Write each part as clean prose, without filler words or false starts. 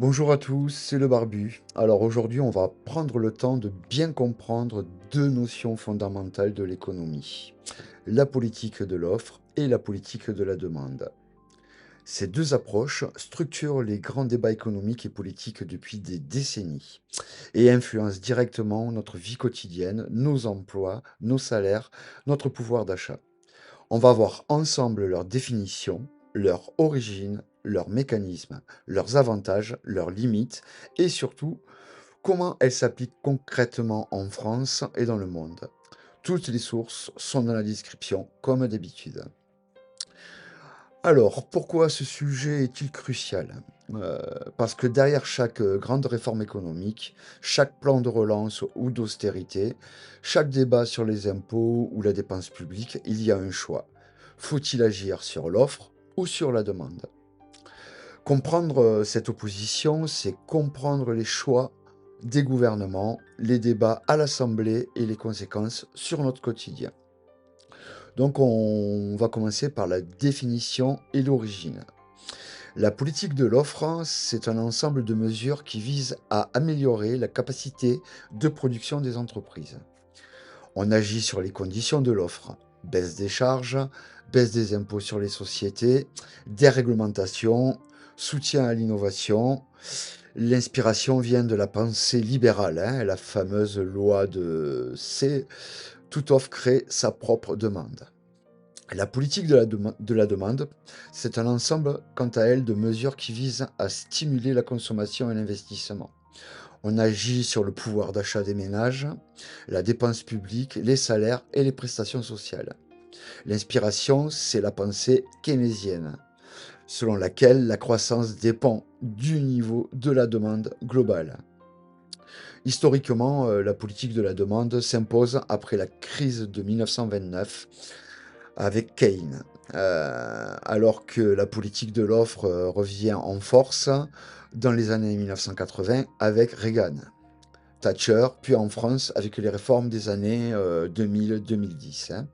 Bonjour à tous, c'est le Barbu. Alors aujourd'hui, on va prendre le temps de bien comprendre deux notions fondamentales de l'économie, la politique de l'offre et la politique de la demande. Ces deux approches structurent les grands débats économiques et politiques depuis des décennies et influencent directement notre vie quotidienne, nos emplois, nos salaires, notre pouvoir d'achat. On va voir ensemble leurs définitions, leur origine, leurs mécanismes, leurs avantages, leurs limites et surtout comment elles s'appliquent concrètement en France et dans le monde. Toutes les sources sont dans la description comme d'habitude. Alors, pourquoi ce sujet est-il crucial? Parce que derrière chaque grande réforme économique, chaque plan de relance ou d'austérité, chaque débat sur les impôts ou la dépense publique, il y a un choix. Faut-il agir sur l'offre ou sur la demande? Comprendre cette opposition, c'est comprendre les choix des gouvernements, les débats à l'Assemblée et les conséquences sur notre quotidien. Donc on va commencer par la définition et l'origine. La politique de l'offre, c'est un ensemble de mesures qui visent à améliorer la capacité de production des entreprises. On agit sur les conditions de l'offre, baisse des charges, baisse des impôts sur les sociétés, déréglementation, soutien à l'innovation. L'inspiration vient de la pensée libérale, hein, la fameuse loi de C, toute offre crée sa propre demande. La politique de la demande, c'est un ensemble, quant à elle, de mesures qui visent à stimuler la consommation et l'investissement. On agit sur le pouvoir d'achat des ménages, la dépense publique, les salaires et les prestations sociales. L'inspiration, c'est la pensée keynésienne, selon laquelle la croissance dépend du niveau de la demande globale. Historiquement, la politique de la demande s'impose après la crise de 1929 avec Keynes, alors que la politique de l'offre revient en force dans les années 1980 avec Reagan, Thatcher, puis en France avec les réformes des années 2000-2010.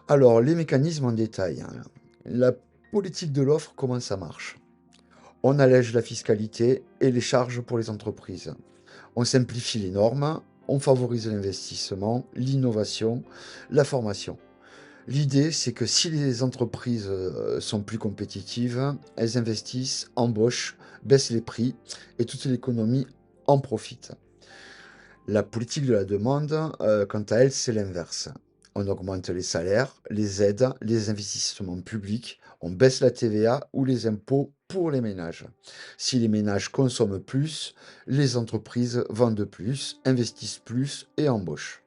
Alors, les mécanismes en détail, hein. La politique de l'offre, comment ça marche? On allège la fiscalité et les charges pour les entreprises. On simplifie les normes, on favorise l'investissement, l'innovation, la formation. L'idée, c'est que si les entreprises sont plus compétitives, elles investissent, embauchent, baissent les prix et toute l'économie en profite. La politique de la demande, quant à elle, c'est l'inverse. On augmente les salaires, les aides, les investissements publics, on baisse la TVA ou les impôts pour les ménages. Si les ménages consomment plus, les entreprises vendent plus, investissent plus et embauchent.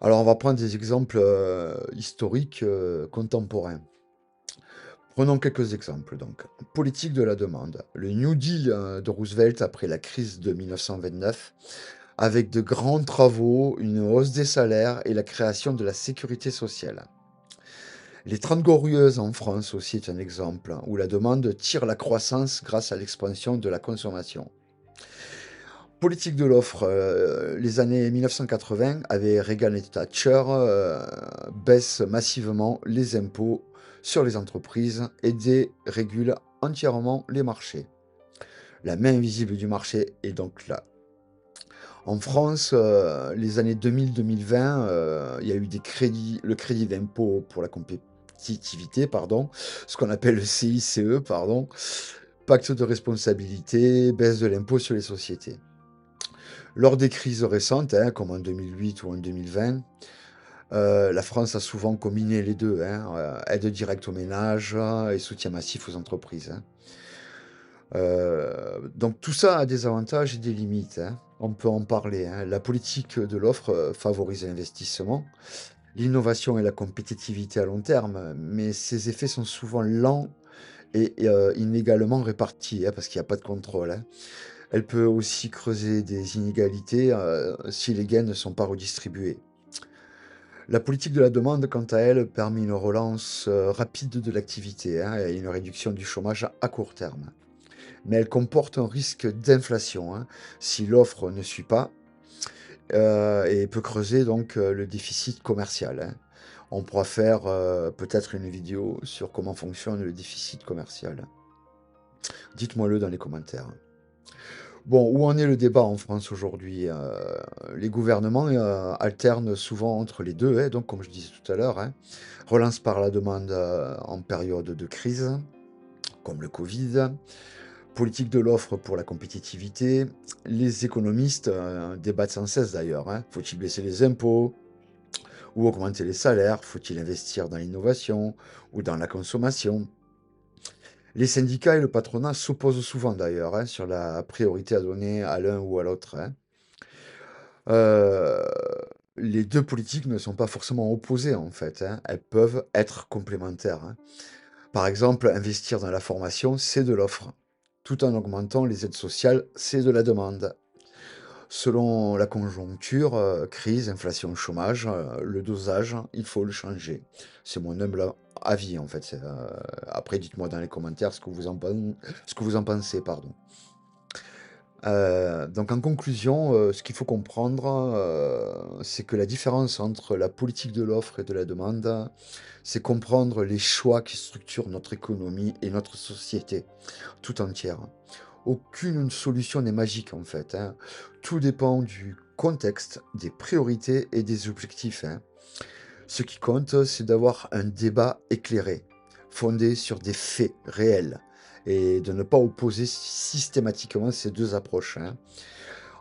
Alors on va prendre des exemples historiques contemporains. Prenons quelques exemples donc. Politique de la demande. Le New Deal de Roosevelt après la crise de 1929 avec de grands travaux, une hausse des salaires et la création de la sécurité sociale. Les Trente Glorieuses en France aussi est un exemple, hein, où la demande tire la croissance grâce à l'expansion de la consommation. Politique de l'offre, les années 1980 avec Reagan et Thatcher baissent massivement les impôts sur les entreprises et dérégulent entièrement les marchés. La main invisible du marché est donc là. En France, les années 2000-2020, il y a eu des crédits le crédit d'impôt pour la compétitivité, pardon, ce qu'on appelle le CICE, pardon, pacte de responsabilité, baisse de l'impôt sur les sociétés. Lors des crises récentes, hein, comme en 2008 ou en 2020, la France a souvent combiné les 2, hein, aide directe aux ménages et soutien massif aux entreprises, hein. Donc tout ça a des avantages et des limites, hein. On peut en parler, hein. La politique de l'offre, favorise l'investissement, l'innovation et la compétitivité à long terme, mais ces effets sont souvent lents et inégalement répartis, hein, parce qu'il y a pas de contrôle, hein. Elle peut aussi creuser des inégalités, si les gains ne sont pas redistribués. La politique de la demande, quant à elle, permet une relance, rapide de l'activité, hein, et une réduction du chômage à court terme. Mais elle comporte un risque d'inflation, hein, si l'offre ne suit pas, et peut creuser donc, le déficit commercial, hein. On pourra faire, peut-être une vidéo sur comment fonctionne le déficit commercial. Dites-moi-le dans les commentaires. Bon, où en est le débat en France aujourd'hui? Les gouvernements, alternent souvent entre les 2, hein, donc comme je disais tout à l'heure, hein. Relance par la demande, en période de crise, comme le Covid. Politique de l'offre pour la compétitivité. Les économistes, débattent sans cesse d'ailleurs, hein. Faut-il baisser les impôts ou augmenter les salaires? Faut-il investir dans l'innovation ou dans la consommation? Les syndicats et le patronat s'opposent souvent d'ailleurs, hein, sur la priorité à donner à l'un ou à l'autre, hein. Heu, les 2 politiques ne sont pas forcément opposées en fait, hein. Elles peuvent être complémentaires, hein. Par exemple, investir dans la formation, c'est de l'offre. Tout en augmentant les aides sociales, c'est de la demande. Selon la conjoncture, crise, inflation, chômage, le dosage, il faut le changer. C'est mon humble avis en fait, après dites-moi dans les commentaires ce que vous en pensez, pardon. Donc en conclusion, ce qu'il faut comprendre, c'est que la différence entre la politique de l'offre et de la demande, c'est comprendre les choix qui structurent notre économie et notre société tout entière. Aucune solution n'est magique en fait, hein. Tout dépend du contexte, des priorités et des objectifs, hein. Ce qui compte, c'est d'avoir un débat éclairé, fondé sur des faits réels et de ne pas opposer systématiquement ces 2 approches, hein.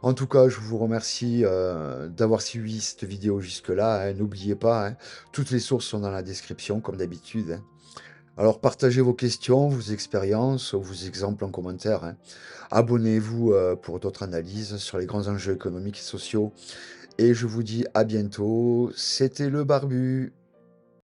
En tout cas, je vous remercie, d'avoir suivi cette vidéo jusque-là, hein. N'oubliez pas, hein, toutes les sources sont dans la description comme d'habitude, hein. Alors partagez vos questions, vos expériences, vos exemples en commentaire, hein. Abonnez-vous, pour d'autres analyses sur les grands enjeux économiques et sociaux et je vous dis à bientôt. C'était le barbu.